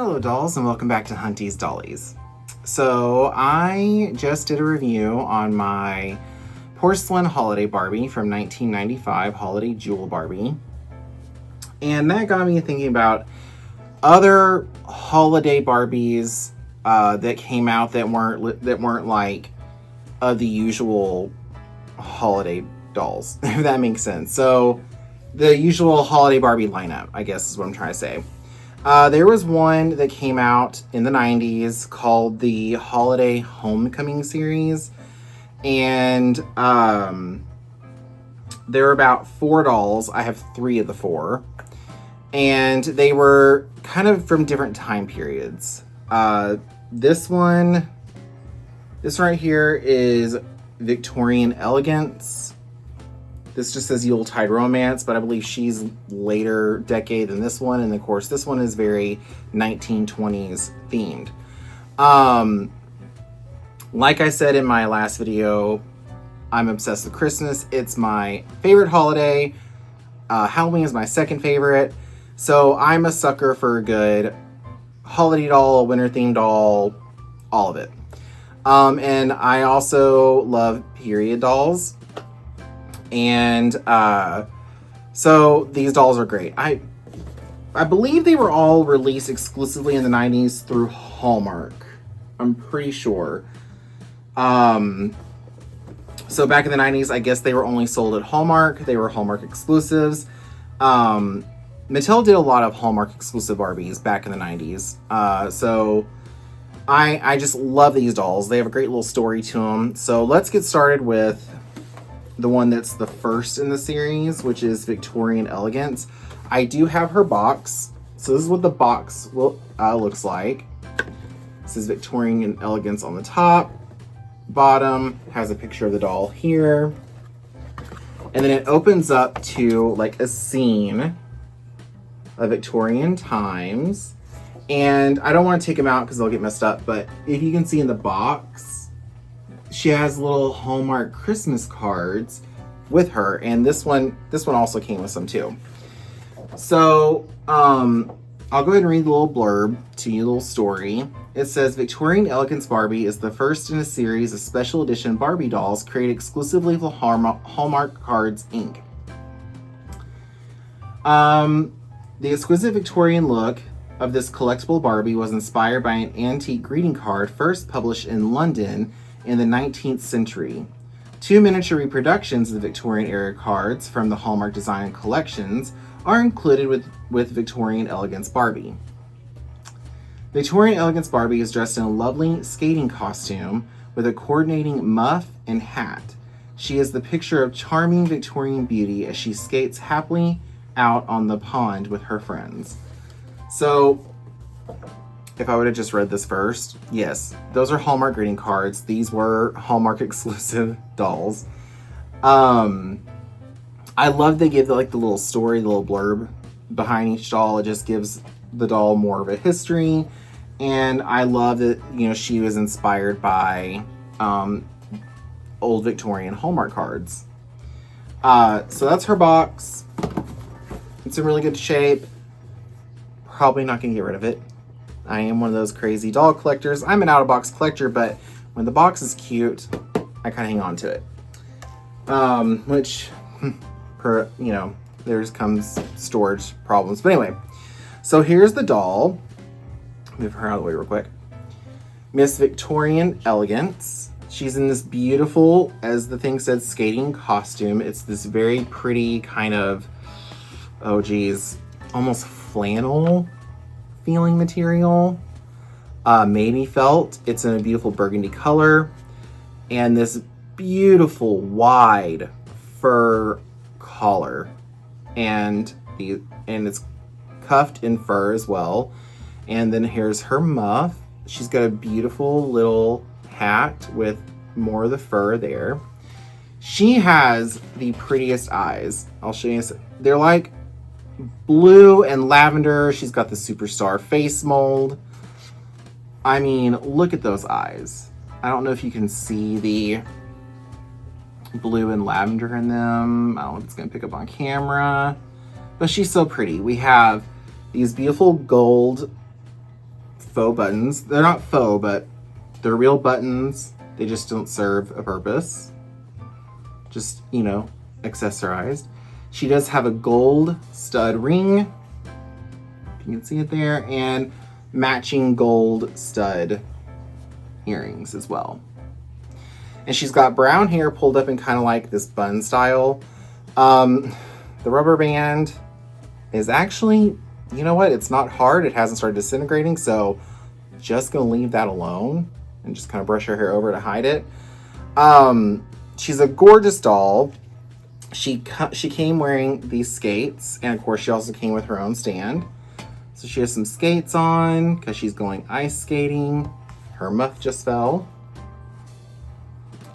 Hello dolls and welcome back to Hunty's Dollies. So I just did a review on my porcelain holiday Barbie from 1995, Holiday Jewel Barbie. And that got me thinking about other holiday Barbies that came out that weren't like the usual holiday dolls, if that makes sense. So the usual holiday Barbie lineup, I guess is what I'm trying to say. There was one that came out in the 90s called the Holiday Homecoming series. And there were about 4 dolls. I have 3 of the 4. And they were kind of from different time periods. This right here is Victorian Elegance. This just says Yuletide Romance, but I believe she's later decade than this one. And of course, this one is very 1920s themed. Like I said in my last video, I'm obsessed with Christmas. It's my favorite holiday. Halloween is my second favorite. So I'm a sucker for a good holiday doll, a winter themed doll, all of it. And I also love period dolls. And so these dolls are great. I believe they were all released exclusively in the 90s through Hallmark. I'm pretty sure. So back in the 90s, I guess they were only sold at Hallmark. They were Hallmark exclusives. Mattel did a lot of Hallmark exclusive Barbies back in the 90s. So I just love these dolls. They have a great little story to them. So let's get started with the one that's the first in the series, which is Victorian Elegance. I do have her box. So this is what the box looks like. This is Victorian Elegance on the top. Bottom has a picture of the doll here. And then it opens up to like a scene of Victorian times. And I don't want to take them out because they'll get messed up, but if you can see in the box, she has little Hallmark Christmas cards with her, and this one also came with some too. So I'll go ahead and read the little blurb to you, a little story. It says, Victorian Elegance Barbie is the first in a series of special edition Barbie dolls created exclusively for Hallmark Cards, Inc. The exquisite Victorian look of this collectible Barbie was inspired by an antique greeting card first published in London in the 19th century. 2 miniature reproductions of the Victorian era cards from the Hallmark Design collections are included with Victorian Elegance Barbie. Victorian Elegance Barbie is dressed in a lovely skating costume with a coordinating muff and hat. She is the picture of charming Victorian beauty as she skates happily out on the pond with her friends. So, if I would have just read this first, yes, those are Hallmark greeting cards. These were Hallmark exclusive dolls. I love they give the little story, the little blurb behind each doll. It just gives the doll more of a history. And I love that, she was inspired by old Victorian Hallmark cards. So that's her box. It's in really good shape. Probably not going to get rid of it. I am one of those crazy doll collectors. I'm an out-of-box collector, but when the box is cute, I kind of hang on to it. Which, there comes storage problems. But anyway, so here's the doll. Move her out of the way real quick. Miss Victorian Elegance. She's in this beautiful, as the thing said, skating costume. It's this very pretty kind of, almost flannel feeling material, maybe felt. It's in a beautiful burgundy color, and this beautiful wide fur collar, and it's cuffed in fur as well. And then here's her muff. She's got a beautiful little hat with more of the fur there. She has the prettiest eyes. I'll show you. They're like blue and lavender. She's got the superstar face mold. I mean, look at those eyes. I don't know if you can see the blue and lavender in them. I don't know if it's going to pick up on camera. But she's so pretty. We have these beautiful gold faux buttons. They're not faux, but they're real buttons. They just don't serve a purpose. Just, you know, accessorized. She does have a gold stud ring. You can see it there. And matching gold stud earrings as well. And she's got brown hair pulled up in kind of like this bun style. The rubber band is actually, you know what? It's not hard. It hasn't started disintegrating. So just gonna leave that alone and just kind of brush her hair over to hide it. She's a gorgeous doll. She came wearing these skates. And of course she also came with her own stand. So she has some skates on because she's going ice skating. Her muff just fell.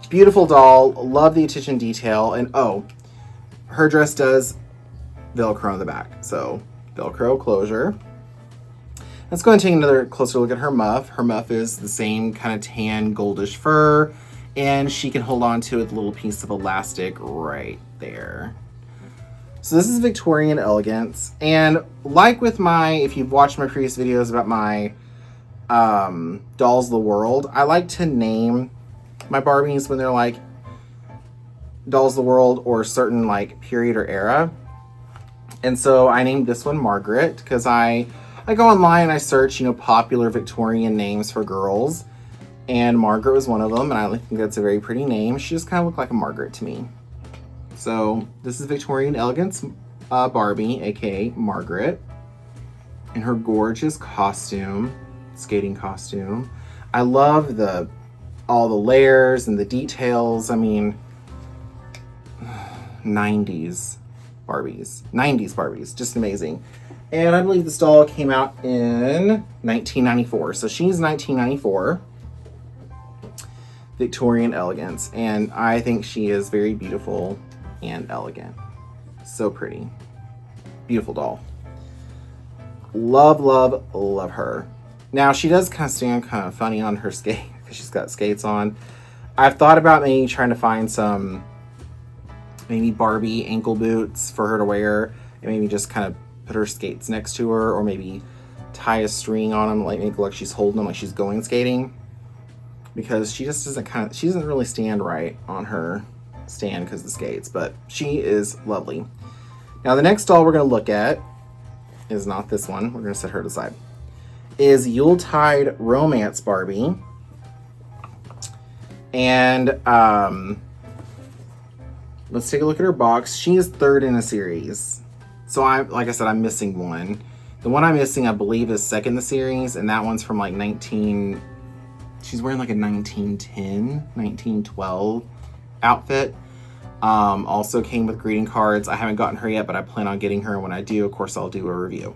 Beautiful doll. Love the attention detail. And oh, her dress does Velcro on the back. So Velcro closure. Let's go and take another closer look at her muff. Her muff is the same kind of tan goldish fur. And she can hold on to it with a little piece of elastic right there. So this is Victorian elegance. And like with if you've watched my previous videos about my Dolls of the World, I like to name my Barbies when they're like Dolls of the World or certain like period or era. And so I named this one Margaret because I go online and I search, you know, popular Victorian names for girls. And Margaret was one of them, and I think that's a very pretty name. She just kind of looked like a Margaret to me. So this is Victorian Elegance Barbie, aka Margaret, in her gorgeous costume, skating costume. I love all the layers and the details. I mean, 90's Barbies, just amazing. And I believe this doll came out in 1994. So she's 1994. Victorian elegance. And I think she is very beautiful and elegant. So pretty. Beautiful doll. Love, love, love her. Now she does kind of stand kind of funny on her skate because she's got skates on. I've thought about maybe trying to find some maybe Barbie ankle boots for her to wear and maybe just kind of put her skates next to her, or maybe tie a string on them, like make it look like she's holding them like she's going skating, because she just she doesn't really stand right on her stand because of the skates, but she is lovely. Now the next doll we're going to look at is not this one. We're going to set her to the side. Is Yuletide Romance Barbie. And let's take a look at her box. She is third in a series. So like I said, I'm missing one. The one I'm missing, I believe, is second in the series, and that one's from like she's wearing like a 1910, 1912 outfit. Also came with greeting cards. I haven't gotten her yet, but I plan on getting her. When I do, of course, I'll do a review.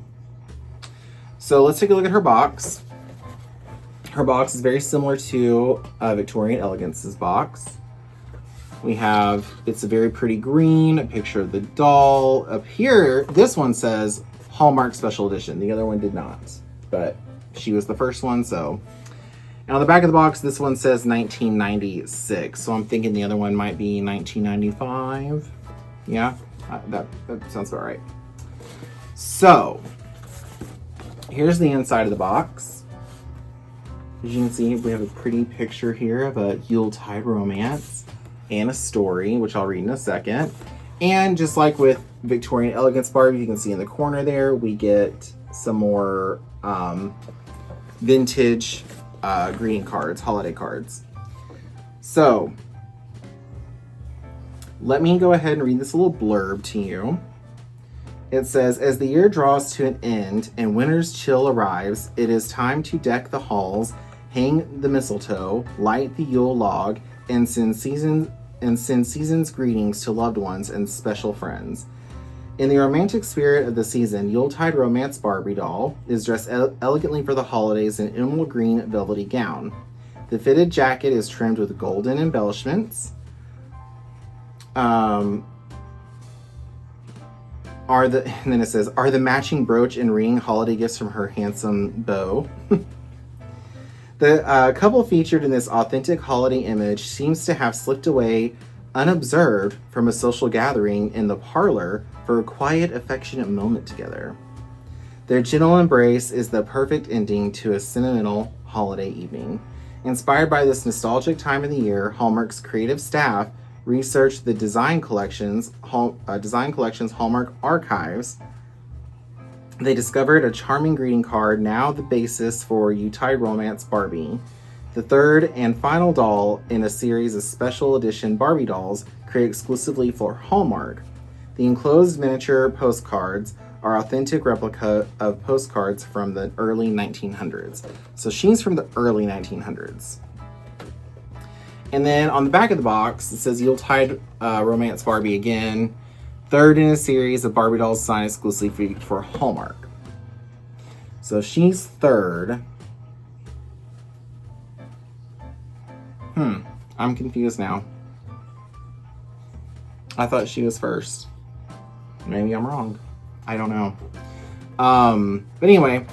So let's take a look at her box. Her box is very similar to Victorian Elegance's box. It's a very pretty green, a picture of the doll. Up here, this one says Hallmark Special Edition. The other one did not, but she was the first one, so. And on the back of the box, this one says 1996. So I'm thinking the other one might be 1995. Yeah, that sounds about right. So here's the inside of the box. As you can see, we have a pretty picture here of a Yuletide romance and a story, which I'll read in a second. And just like with Victorian Elegance Barbie, you can see in the corner there, we get some more vintage greeting cards, holiday cards. So let me go ahead and read this little blurb to you. It says, as the year draws to an end and winter's chill arrives, it is time to deck the halls, hang the mistletoe, light the Yule log, and send season's greetings to loved ones and special friends. In the romantic spirit of the season, Yuletide Romance Barbie doll is dressed elegantly for the holidays in an emerald green velvety gown. The fitted jacket is trimmed with golden embellishments. And then it says, are the matching brooch and ring holiday gifts from her handsome beau? The couple featured in this authentic holiday image seems to have slipped away unobserved from a social gathering in the parlor for a quiet, affectionate moment together. Their gentle embrace is the perfect ending to a sentimental holiday evening. Inspired by this nostalgic time of the year, Hallmark's creative staff researched the design collections Hallmark archives. They discovered a charming greeting card, now the basis for Yuletide Romance Barbie, the third and final doll in a series of special edition Barbie dolls created exclusively for Hallmark. The enclosed miniature postcards are authentic replica of postcards from the early 1900s. So she's from the early 1900s. And then on the back of the box, it says Yuletide Romance Barbie again. Third in a series of Barbie dolls designed exclusively for Hallmark. So she's third. I'm confused now. I thought she was first. Maybe I'm wrong. I don't know. But anyway,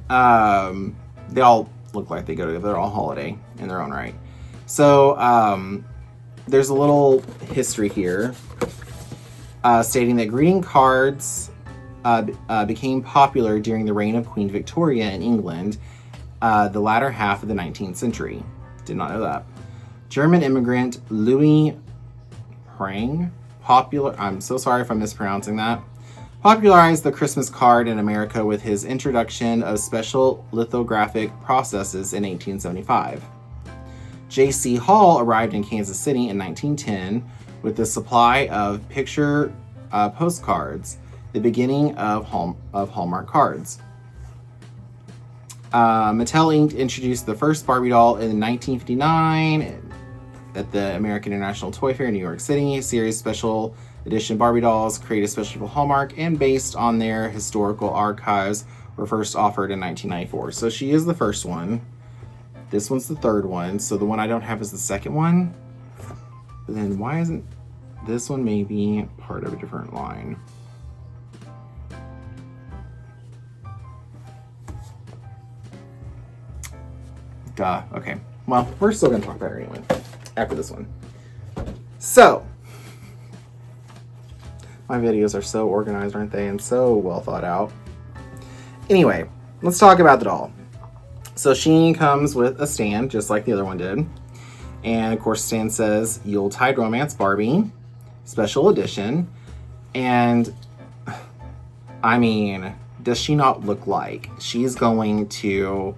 they all look like they go together. They're all holiday in their own right. So there's a little history here stating that greeting cards became popular during the reign of Queen Victoria in England, the latter half of the 19th century. Did not know that. German immigrant Louis Prang, I'm so sorry if I'm mispronouncing that, popularized the Christmas card in America with his introduction of special lithographic processes in 1875. J.C. Hall arrived in Kansas City in 1910 with the supply of picture postcards, the beginning of Hallmark cards. Mattel Inc. introduced the first Barbie doll in 1959 at the American International Toy Fair in New York City. A series of special edition Barbie dolls created especially for Hallmark and based on their historical archives were first offered in 1994. So she is the first one. This one's the third one. So the one I don't have is the second one. But then why isn't this one maybe part of a different line? Duh. Okay. Well, we're still going to talk about her anyway after this one. So, my videos are so organized, aren't they? And so well thought out. Anyway, let's talk about the doll. So she comes with a stand, just like the other one did. And of course, the stand says Yuletide Romance Barbie, Special Edition. And, I mean, does she not look like she's going to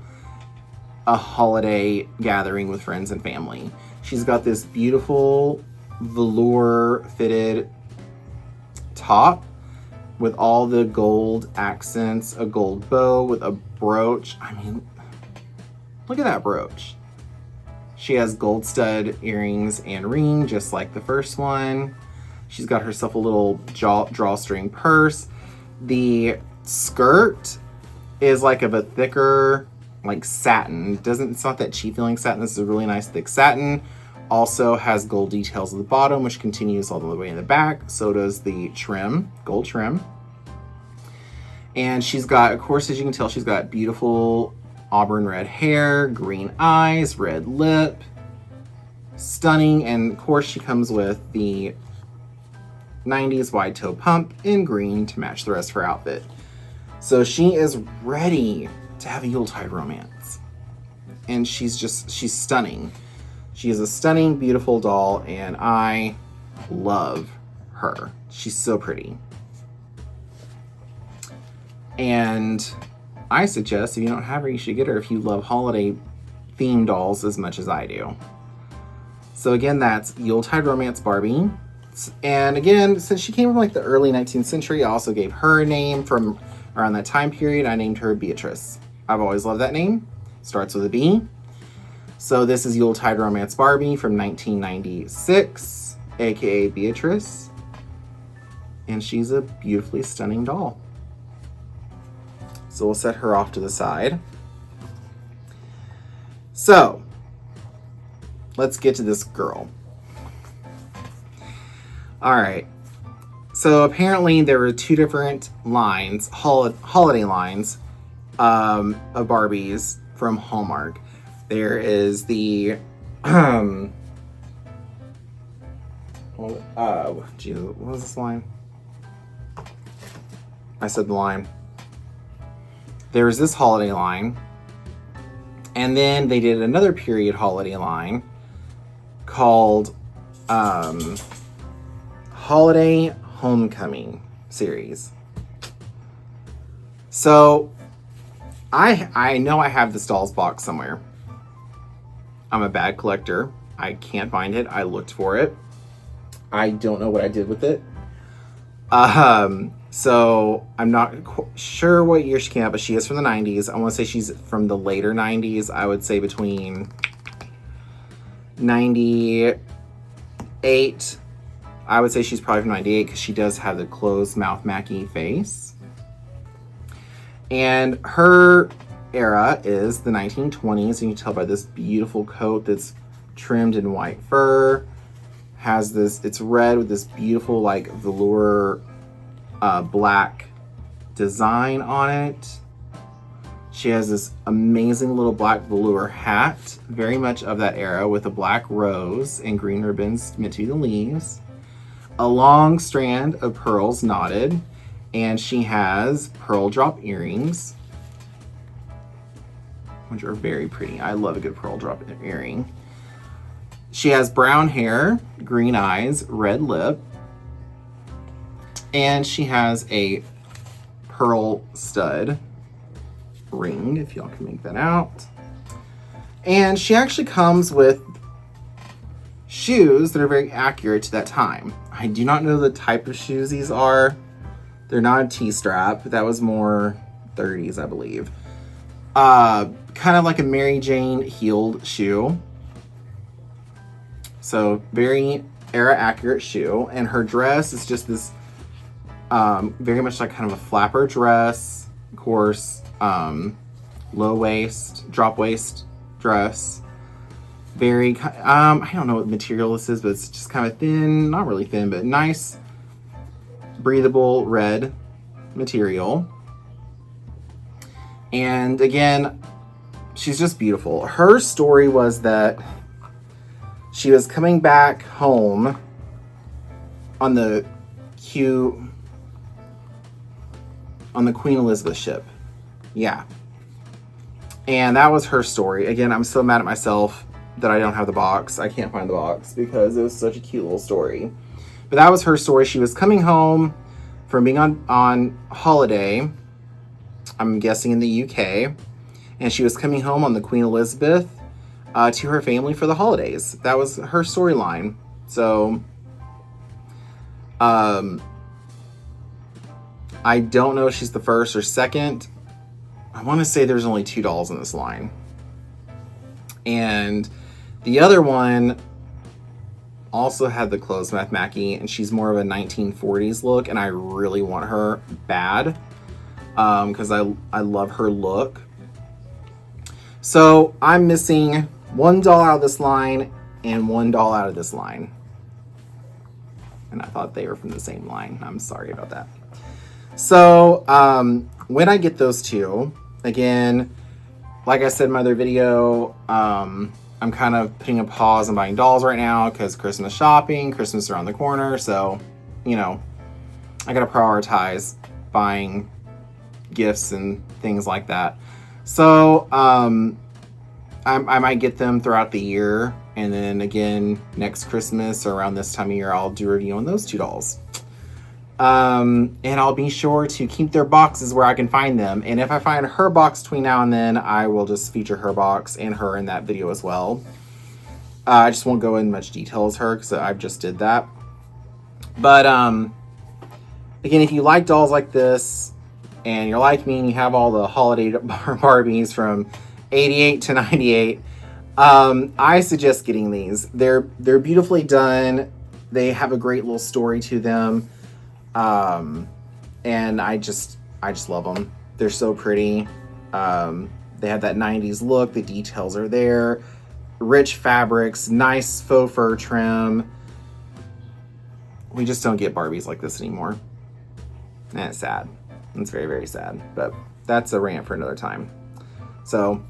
a holiday gathering with friends and family? She's got this beautiful velour fitted top with all the gold accents, a gold bow with a brooch. I mean, look at that brooch. She has gold stud earrings and ring, just like the first one. She's got herself a little drawstring purse. The skirt is like of a thicker, like satin. It's not that cheap feeling satin. This is a really nice thick satin. Also has gold details at the bottom, which continues all the way in the back. So does the trim, gold trim. And she's got, of course, as you can tell, she's got beautiful auburn red hair, green eyes, red lip. Stunning. And of course, she comes with the 90s wide toe pump in green to match the rest of her outfit. So she is ready to have a Yuletide romance. And she's stunning. She is a stunning, beautiful doll, and I love her. She's so pretty. And I suggest if you don't have her, you should get her if you love holiday themed dolls as much as I do. So again, that's Yuletide Romance Barbie. And again, since she came from like the early 19th century, I also gave her a name from around that time period. I named her Beatrice. I've always loved that name. Starts with a B. So this is Yuletide Romance Barbie from 1996, aka Beatrice. And she's a beautifully stunning doll. So we'll set her off to the side. So let's get to this girl. All right. So apparently there were two different lines, holiday lines of Barbies from Hallmark. There is the what was this line? I said the line. There was this holiday line. And then they did another period holiday line called Holiday Homecoming series. So I know I have this dolls box somewhere. I'm a bad collector. I can't find it. I looked for it. I don't know what I did with it. So I'm not sure what year she came out, but she is from the 90s. I want to say she's from the later 90s. I would say between 98. I would say she's probably from 98 because she does have the closed mouth Mackie face. And her era is the 1920s. You can tell by this beautiful coat that's trimmed in white fur. Has this, it's red with this beautiful like velour black design on it. She has this amazing little black velour hat, very much of that era, with a black rose and green ribbons meant to be the leaves. A long strand of pearls knotted, and she has pearl drop earrings, which are very pretty. I love a good pearl drop earring. She has brown hair, green eyes, red lip, and she has a pearl stud ring, if y'all can make that out. And she actually comes with shoes that are very accurate to that time. I do not know the type of shoes these are. They're not a T-strap. That was more 30s, I believe. Kind of like a Mary Jane heeled shoe. So very era accurate shoe. And her dress is just this very much like kind of a flapper dress, of course, low waist, drop waist dress. Very, I don't know what material this is, but it's just kind of thin, not really thin, but nice, breathable red material. And again, she's just beautiful. Her story was that she was coming back home on the Queen Elizabeth ship. Yeah. And that was her story. Again, I'm so mad at myself that I don't have the box. I can't find the box because it was such a cute little story. But that was her story. She was coming home from being on holiday, I'm guessing in the UK, and she was coming home on the Queen Elizabeth to her family for the holidays. That was her storyline. So, I don't know if she's the first or second. I want to say there's only 2 dolls in this line. And the other one also had the closed mouth Mackie, and she's more of a 1940s look, and I really want her bad because I love her look. So I'm missing 1 doll out of this line and 1 doll out of this line. And I thought they were from the same line. I'm sorry about that. So when I get those two, again, like I said in my other video, I'm kind of putting a pause on buying dolls right now because Christmas shopping, Christmas around the corner. So, you know, I gotta prioritize buying gifts and things like that. So I might get them throughout the year. And then again, next Christmas or around this time of year, I'll do a review on those 2 dolls. And I'll be sure to keep their boxes where I can find them. And if I find her box between now and then, I will just feature her box and her in that video as well. I just won't go in much detail as her because I just did that. But again, if you like dolls like this and you're like me and you have all the holiday Barbies from 88 to 98, I suggest getting these. They're beautifully done. They have a great little story to them. And I just love them. They're so pretty. They have that 90s look. The details are there. Rich fabrics, nice faux fur trim. We just don't get Barbies like this anymore. And it's sad. It's very, very sad. But that's a rant for another time. So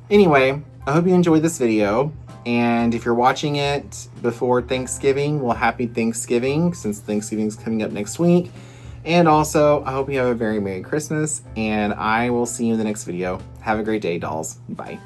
anyway, I hope you enjoyed this video. And if you're watching it before Thanksgiving, well, happy Thanksgiving, since Thanksgiving is coming up next week. And also, I hope you have a very Merry Christmas, and I will see you in the next video. Have a great day, dolls. Bye.